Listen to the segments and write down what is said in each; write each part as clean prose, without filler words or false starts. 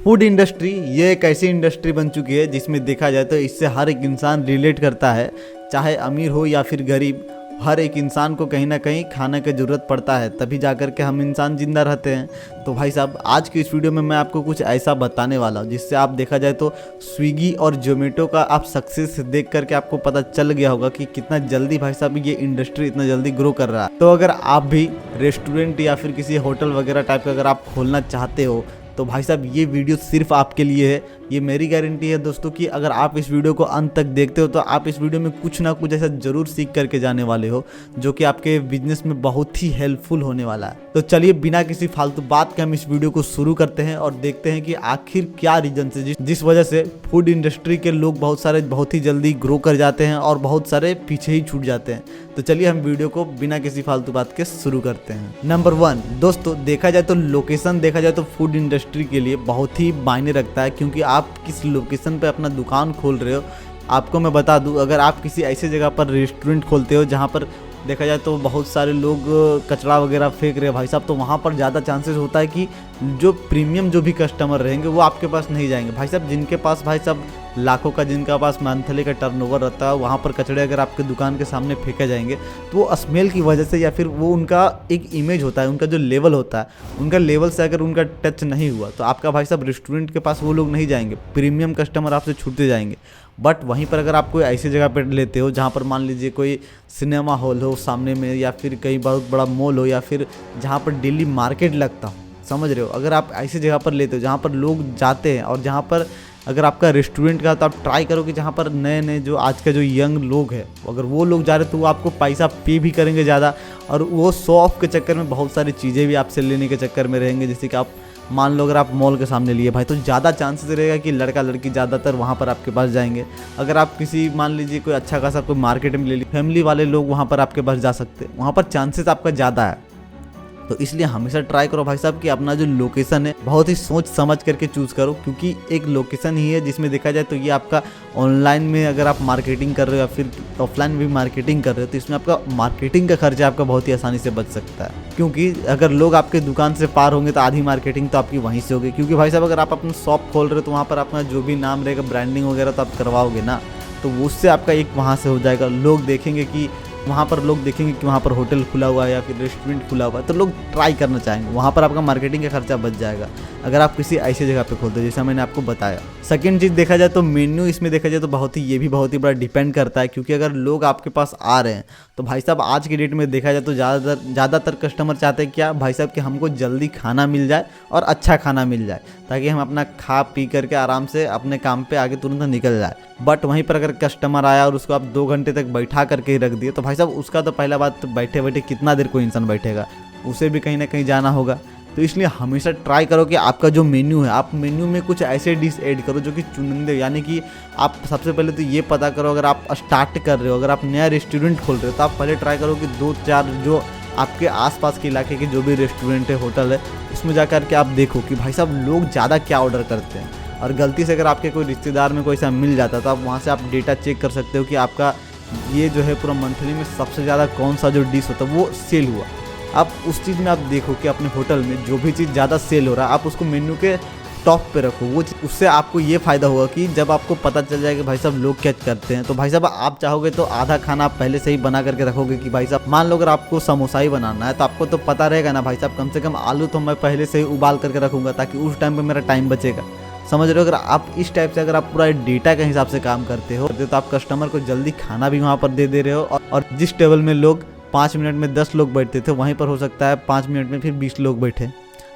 Food industry ये एक ऐसी इंडस्ट्री बन चुकी है जिसमें देखा जाए तो इससे हर एक इंसान रिलेट करता है, चाहे अमीर हो या फिर गरीब। हर एक इंसान को कहीं ना कहीं खाने की ज़रूरत पड़ता है, तभी जा कर के हम इंसान जिंदा रहते हैं। तो भाई साहब, आज की इस वीडियो में मैं आपको कुछ ऐसा बताने वाला हूँ जिससे आप देखा जाए तो स्विगी और जोमेटो का आप सक्सेस देख करके आपको पता चल गया होगा कि कितना जल्दी भाई साहब ये इंडस्ट्री इतना जल्दी ग्रो कर रहा है। तो अगर आप भी रेस्टोरेंट या फिर किसी होटल वगैरह टाइप का अगर आप खोलना चाहते हो तो भाई साहब ये वीडियो सिर्फ आपके लिए है। ये मेरी गारंटी है दोस्तों कि अगर आप इस वीडियो को अंत तक देखते हो तो आप इस वीडियो में कुछ ना कुछ ऐसा जरूर सीख करके जाने वाले हो जो कि आपके बिजनेस में बहुत ही हेल्पफुल होने वाला है। तो चलिए बिना किसी फालतू बात के हम इस वीडियो को शुरू करते हैं और देखते हैं कि आखिर क्या रीजन से जिस वजह से फूड इंडस्ट्री के लोग बहुत ही जल्दी ग्रो कर जाते हैं और बहुत सारे पीछे ही छूट जाते हैं। तो चलिए हम वीडियो को बिना किसी फालतू बात के शुरू करते हैं। नंबर 1 दोस्तों, देखा जाए तो लोकेशन देखा जाए तो फूड इंडस्ट्री के लिए बहुत ही मायने रखता है, क्योंकि आप किस लोकेशन पे अपना दुकान खोल रहे हो। आपको मैं बता दूं, अगर आप किसी ऐसी जगह पर रेस्टोरेंट खोलते हो जहां पर देखा जाए तो बहुत सारे लोग कचरा वगैरह फेंक रहे हैं भाई साहब, तो वहाँ पर ज़्यादा चांसेस होता है कि जो प्रीमियम जो भी कस्टमर रहेंगे वो आपके पास नहीं जाएंगे भाई साहब। जिनके पास भाई साहब लाखों का, जिनका पास मंथली का टर्नओवर रहता है, वहाँ पर कचड़े अगर आपके दुकान के सामने फेंके जाएंगे तो वो स्मेल की वजह से या फिर वो उनका एक इमेज होता है, उनका जो लेवल होता है, उनका लेवल से अगर उनका टच नहीं हुआ तो आपका भाई साहब रेस्टोरेंट के पास वो लोग नहीं जाएंगे, प्रीमियम कस्टमर आपसे छूटते जाएंगे। बट वहीं पर अगर आप कोई ऐसी जगह पर लेते हो जहाँ पर मान लीजिए कोई सिनेमा हॉल हो सामने में, या फिर कहीं बहुत बड़ा मॉल हो, या फिर जहाँ पर डेली मार्केट लगता हो, समझ रहे हो, अगर आप ऐसी जगह पर लेते हो जहाँ पर लोग जाते हैं और जहाँ पर अगर आपका रेस्टोरेंट का, तो आप ट्राई करो कि जहाँ पर नए नए जो आज का जो यंग लोग हैं अगर वो लोग जा रहे हैं तो वो आपको पैसा पे भी करेंगे ज़्यादा, और वो शो ऑफ के चक्कर में बहुत सारी चीज़ें भी आपसे लेने के चक्कर में रहेंगे। जैसे कि आप मान लो अगर आप मॉल के सामने लिए भाई, तो ज़्यादा चांसेस रहेगा कि लड़का लड़की ज़्यादातर वहाँ पर आपके पास जाएंगे। अगर आप किसी मान लीजिए कोई अच्छा खासा कोई मार्केट में ले ली, फैमिली वाले लोग वहाँ पर आपके पास जा सकते हैं, वहाँ पर चांसेस आपका ज़्यादा है। तो इसलिए हमेशा ट्राई करो भाई साहब कि अपना जो लोकेशन है बहुत ही सोच समझ करके चूज़ करो, क्योंकि एक लोकेशन ही है जिसमें देखा जाए तो ये आपका ऑनलाइन में अगर आप मार्केटिंग कर रहे हो या फिर ऑफलाइन में भी मार्केटिंग कर रहे हो तो इसमें आपका मार्केटिंग का खर्चा आपका बहुत ही आसानी से बच सकता है। क्योंकि अगर लोग आपके दुकान से पार होंगे तो आधी मार्केटिंग तो आपकी वहीं से होगी। क्योंकि भाई साहब अगर आप अपना शॉप खोल रहे हो तो वहाँ पर अपना जो भी नाम रहेगा, ब्रांडिंग वगैरह तो आप करवाओगे ना, तो उससे आपका एक वहाँ से हो जाएगा। लोग देखेंगे कि वहाँ पर वहाँ पर होटल खुला हुआ है या फिर रेस्टोरेंट खुला हुआ है, तो लोग ट्राई करना चाहेंगे, वहाँ पर आपका मार्केटिंग का खर्चा बच जाएगा अगर आप किसी ऐसी जगह पे खोलते हो जैसा मैंने आपको बताया। सेकंड चीज़ देखा जाए तो मेन्यू, इसमें देखा जाए तो ये भी बहुत ही बड़ा डिपेंड करता है, क्योंकि अगर लोग आपके पास आ रहे हैं तो भाई साहब आज की डेट में देखा जाए तो ज़्यादातर कस्टमर चाहते हैं क्या भाई साहब कि हमको जल्दी खाना मिल जाए और अच्छा खाना मिल जाए, ताकि हम अपना खा पी करके आराम से अपने काम पे आगे तुरंत निकल जाए। बट वहीं पर अगर कस्टमर आया और उसको आप 2 घंटे तक बैठा करके ही रख दिए तो भाई साहब उसका तो पहला बात, तो बैठे बैठे कितना देर कोई इंसान बैठेगा, उसे भी कहीं ना कहीं जाना होगा। तो इसलिए हमेशा ट्राई करो कि आपका जो मेन्यू है, आप मेन्यू में कुछ ऐसे डिश ऐड करो जो कि चुनिंदे, यानी कि आप सबसे पहले तो ये पता करो, अगर आप स्टार्ट कर रहे हो, अगर आप नया रेस्टोरेंट खोल रहे हो तो आप पहले ट्राई करो कि 2-4 जो आपके आसपास के इलाके के जो भी रेस्टोरेंट है, होटल है, उसमें जा कर के आप देखो कि भाई साहब लोग ज़्यादा क्या ऑर्डर करते हैं। और गलती से अगर आपके कोई रिश्तेदार में कोई ऐसा मिल जाता है तो आप वहाँ से आप डेटा चेक कर सकते हो कि आपका ये जो है पूरा मंथली में सबसे ज़्यादा कौन सा जो डिश होता है वो सेल हुआ। आप उस चीज़ में आप देखो कि अपने होटल में जो भी चीज़ ज़्यादा सेल हो रहा है आप उसको मेन्यू के टॉप पे रखो। वो उससे आपको ये फ़ायदा होगा कि जब आपको पता चल जाएगा भाई साहब लोग क्या करते हैं, तो भाई साहब आप चाहोगे तो आधा खाना आप पहले से ही बना करके रखोगे कि भाई साहब मान लो अगर आपको समोसा ही बनाना है तो आपको तो पता रहेगा ना भाई साहब, कम से कम आलू तो मैं पहले से ही उबाल करके रखूँगा ताकि उस टाइम पर मेरा टाइम बचेगा। समझ रहे हो, अगर आप इस टाइप से अगर आप पूरा डेटा के हिसाब से काम करते हो तो आप कस्टमर को जल्दी खाना भी वहाँ पर दे रहे हो, और जिस टेबल में लोग 5 मिनट में 10 लोग बैठते थे वहीं पर हो सकता है 5 मिनट में फिर 20 लोग बैठे,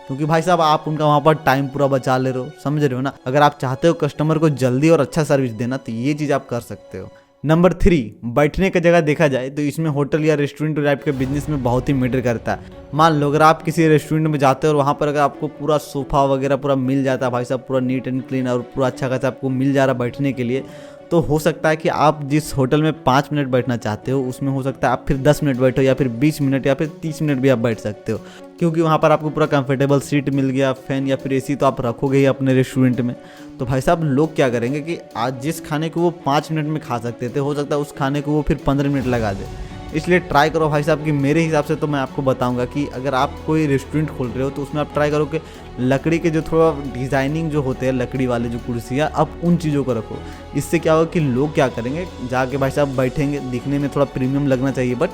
क्योंकि भाई साहब आप उनका वहाँ पर टाइम पूरा बचा ले रहे हो। समझ रहे हो ना, अगर आप चाहते हो कस्टमर को जल्दी और अच्छा सर्विस देना तो ये चीज़ आप कर सकते हो। नंबर 3, बैठने का जगह देखा जाए तो इसमें होटल या रेस्टोरेंट टाइप के बिजनेस में बहुत ही मैटर करता है। मान लो अगर आप किसी रेस्टोरेंट में जाते हो और वहाँ पर अगर आपको पूरा सोफ़ा वगैरह पूरा मिल जाता है भाई साहब, पूरा नीट एंड क्लीन और पूरा अच्छा खासा आपको मिल जा रहा है बैठने के लिए, तो हो सकता है कि आप जिस होटल में 5 मिनट बैठना चाहते हो उसमें हो सकता है आप फिर 10 मिनट बैठो, या फिर 20 मिनट या फिर 30 मिनट भी आप बैठ सकते हो, क्योंकि वहाँ पर आपको पूरा कंफर्टेबल सीट मिल गया, फैन या फिर एसी तो आप रखोगे ही अपने रेस्टोरेंट में। तो भाई साहब लोग क्या करेंगे कि आज जिस खाने को वो 5 मिनट में खा सकते थे, हो सकता है उस खाने को वो फिर 15 मिनट लगा दे। इसलिए ट्राई करो भाई साहब कि मेरे हिसाब से तो मैं आपको बताऊंगा कि अगर आप कोई रेस्टोरेंट खोल रहे हो तो उसमें आप ट्राई करो कि लकड़ी के जो थोड़ा डिज़ाइनिंग जो होते हैं, लकड़ी वाले जो कुर्सियाँ, आप उन चीज़ों को रखो। इससे क्या होगा कि लोग क्या करेंगे, जाके भाई साहब बैठेंगे, दिखने में थोड़ा प्रीमियम लगना चाहिए, बट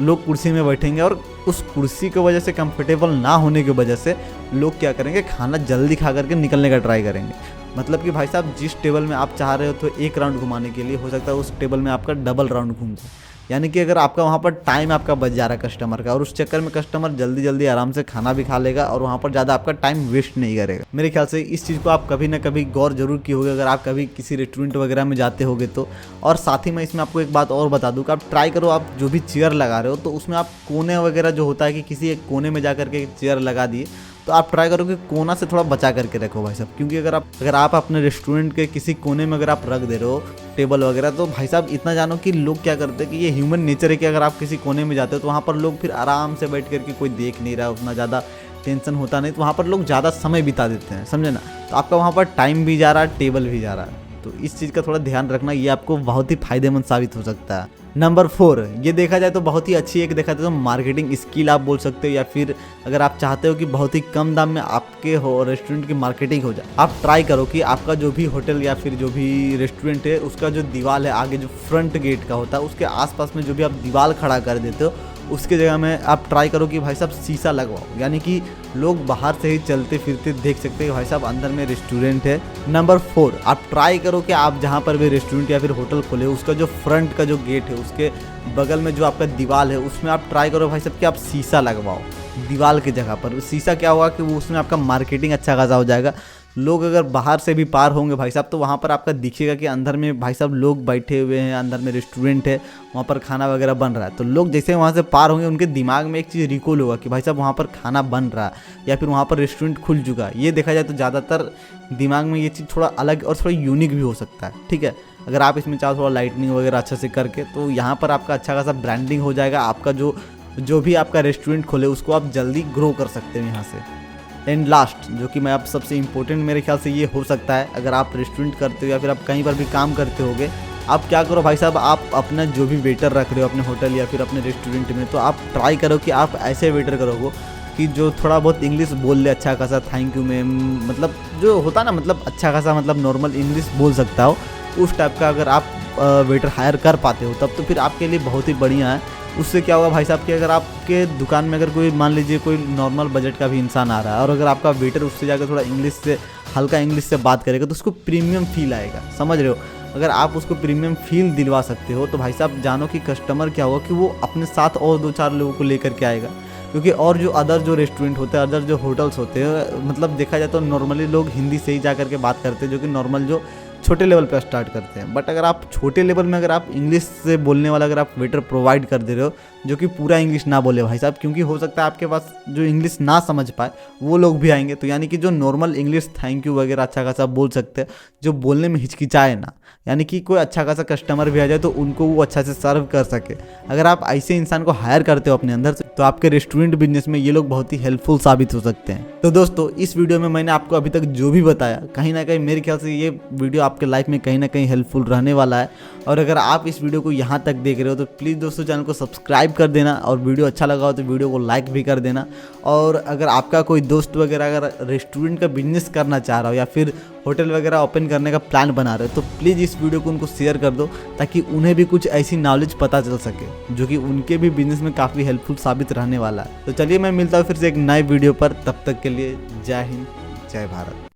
लोग कुर्सी में बैठेंगे और उस कुर्सी की वजह से कंफर्टेबल ना होने की वजह से लोग क्या करेंगे, खाना जल्दी खा करके निकलने का ट्राई करेंगे। मतलब कि भाई साहब जिस टेबल में आप चाह रहे हो तो एक राउंड घुमाने के लिए, हो सकता है उस टेबल में आपका डबल राउंड घूम जाए। यानी कि अगर आपका वहाँ पर टाइम आपका बच जा रहा है कस्टमर का, और उस चक्कर में कस्टमर जल्दी जल्दी आराम से खाना भी खा लेगा और वहाँ पर ज़्यादा आपका टाइम वेस्ट नहीं करेगा। मेरे ख्याल से इस चीज़ को आप कभी ना कभी गौर जरूर किए होगे अगर आप कभी किसी रेस्टोरेंट वगैरह में जाते होगे तो। और साथ ही मैं इसमें आपको एक बात और बता दूँ कि आप ट्राई करो, आप जो भी चेयर लगा रहे हो तो उसमें आप कोने वगैरह जो होता है कि किसी एक कोने में जा करके चेयर लगा दिए, तो आप ट्राई करो कि कोना से थोड़ा बचा करके रखो भाई साहब। क्योंकि अगर आप अपने रेस्टोरेंट के किसी कोने में अगर आप रख दे रहे हो टेबल वगैरह, तो भाई साहब इतना जानो कि लोग क्या करते हैं कि ये ह्यूमन नेचर है कि अगर आप किसी कोने में जाते हो तो वहाँ पर लोग फिर आराम से बैठ करके, कोई देख नहीं रहा, उतना ज़्यादा टेंशन होता नहीं, तो वहाँ पर लोग ज़्यादा समय बिता देते हैं, समझे ना। तो आपका वहाँ पर टाइम भी जा रहा है, टेबल भी जा रहा है। तो इस चीज़ का थोड़ा ध्यान रखना, ये आपको बहुत ही फायदेमंद साबित हो सकता है। नंबर 4, ये देखा जाए तो बहुत ही अच्छी एक देखा जाए तो मार्केटिंग स्किल आप बोल सकते हो, या फिर अगर आप चाहते हो कि बहुत ही कम दाम में आपके रेस्टोरेंट की मार्केटिंग हो जाए, आप ट्राई करो कि आपका जो भी होटल या फिर जो भी रेस्टोरेंट है उसका जो दीवार है आगे जो फ्रंट गेट का होता है उसके आसपास में जो भी आप दीवार खड़ा कर देते हो उसके जगह में आप ट्राई करो कि भाई साहब शीशा लगवाओ, यानी कि लोग बाहर से ही चलते फिरते देख सकते हैं भाई साहब अंदर में रेस्टोरेंट है। नंबर 4, आप ट्राई करो कि आप जहाँ पर भी रेस्टोरेंट या फिर होटल खोले उसका जो फ्रंट का जो गेट है उसके बगल में जो आपका दीवार है उसमें आप ट्राई करो भाई साहब कि आप शीशा लगवाओ दीवार की जगह पर। शीशा क्या होगा कि वो उसमें आपका मार्केटिंग अच्छा खासा हो जाएगा। लोग अगर बाहर से भी पार होंगे भाई साहब तो वहाँ पर आपका दिखेगा कि अंदर में भाई साहब लोग बैठे हुए हैं, अंदर में रेस्टोरेंट है, वहाँ पर खाना वगैरह बन रहा है। तो लोग जैसे वहाँ से पार होंगे उनके दिमाग में एक चीज़ रिकॉल होगा कि भाई साहब वहाँ पर खाना बन रहा है या फिर वहाँ पर रेस्टोरेंट खुल चुका है। ये देखा जाए तो ज़्यादातर दिमाग में ये चीज़ थोड़ा अलग और थोड़ा यूनिक भी हो सकता है, ठीक है। अगर आप इसमें चाहो थोड़ा लाइटनिंग वगैरह अच्छा से करके तो यहाँ पर आपका अच्छा खासा ब्रांडिंग हो जाएगा। आपका जो भी आपका रेस्टोरेंट खोले उसको आप जल्दी ग्रो कर सकते हो यहाँ से। एंड लास्ट जो कि मैं आप सबसे इम्पोर्टेंट मेरे ख्याल से ये हो सकता है, अगर आप रेस्टोरेंट करते हो या फिर आप कहीं पर भी काम करते होगे, आप क्या करो भाई साहब, आप अपना जो भी वेटर रख रहे हो अपने होटल या फिर अपने रेस्टोरेंट में, तो आप ट्राई करो कि आप ऐसे वेटर करोगे कि जो थोड़ा बहुत इंग्लिश बोल ले अच्छा खासा, थैंक यू मैम, मतलब जो होता ना, मतलब अच्छा खासा मतलब नॉर्मल इंग्लिश बोल सकता हो, उस टाइप का अगर आप वेटर हायर कर पाते हो तब तो फिर आपके लिए बहुत ही बढ़िया है। उससे क्या होगा भाई साहब कि अगर आपके दुकान में अगर कोई मान लीजिए कोई नॉर्मल बजट का भी इंसान आ रहा है और अगर आपका वेटर उससे जाकर थोड़ा इंग्लिश से हल्का इंग्लिश से बात करेगा तो उसको प्रीमियम फील आएगा, समझ रहे हो। अगर आप उसको प्रीमियम फील दिलवा सकते हो तो भाई साहब जानो कि कस्टमर क्या होगा कि वो अपने साथ और 2-4 लोगों को लेकर के आएगा। क्योंकि और जो अदर जो रेस्टोरेंट होते हैं, अदर जो होटल्स होते हैं, मतलब देखा जाए तो नॉर्मली लोग हिंदी से ही जा करके बात करते हैं, जो कि नॉर्मल जो छोटे लेवल पर स्टार्ट करते हैं। बट अगर आप छोटे लेवल में अगर आप इंग्लिश से बोलने वाला अगर आप वेटर प्रोवाइड कर दे रहे हो जो कि पूरा इंग्लिश ना बोले भाई साहब, क्योंकि हो सकता है आपके पास जो इंग्लिश ना समझ पाए वो लोग भी आएंगे। तो यानी कि जो नॉर्मल इंग्लिश थैंक यू वगैरह अच्छा खासा बोल सकते हैं, जो बोलने में हिचकिचाए ना, यानी कि कोई अच्छा खासा कस्टमर भी आ जाए तो उनको वो अच्छा से सर्व कर सके, अगर आप ऐसे इंसान को हायर करते हो अपने अंदर से तो आपके रेस्टोरेंट बिजनेस में ये लोग बहुत ही हेल्पफुल साबित हो सकते हैं। तो दोस्तों इस वीडियो में मैंने आपको अभी तक जो भी बताया, कहीं ना कहीं मेरे ख्याल से ये वीडियो आपके लाइफ में कहीं ना कहीं हेल्पफुल रहने वाला है। और अगर आप इस वीडियो को यहाँ तक देख रहे हो तो प्लीज़ दोस्तों चैनल को सब्सक्राइब कर देना, और वीडियो अच्छा लगा हो तो वीडियो को लाइक भी कर देना। और अगर आपका कोई दोस्त वगैरह अगर रेस्टोरेंट का बिजनेस करना चाह रहा हो या फिर होटल वगैरह ओपन करने का प्लान बना रहे हो तो प्लीज़ इस वीडियो को उनको शेयर कर दो, ताकि उन्हें भी कुछ ऐसी नॉलेज पता चल सके जो कि उनके भी बिजनेस में काफ़ी हेल्पफुल साबित रहने वाला है। तो चलिए मैं मिलता हूँ फिर से एक नए वीडियो पर, तब तक के लिए जय हिंद जय भारत।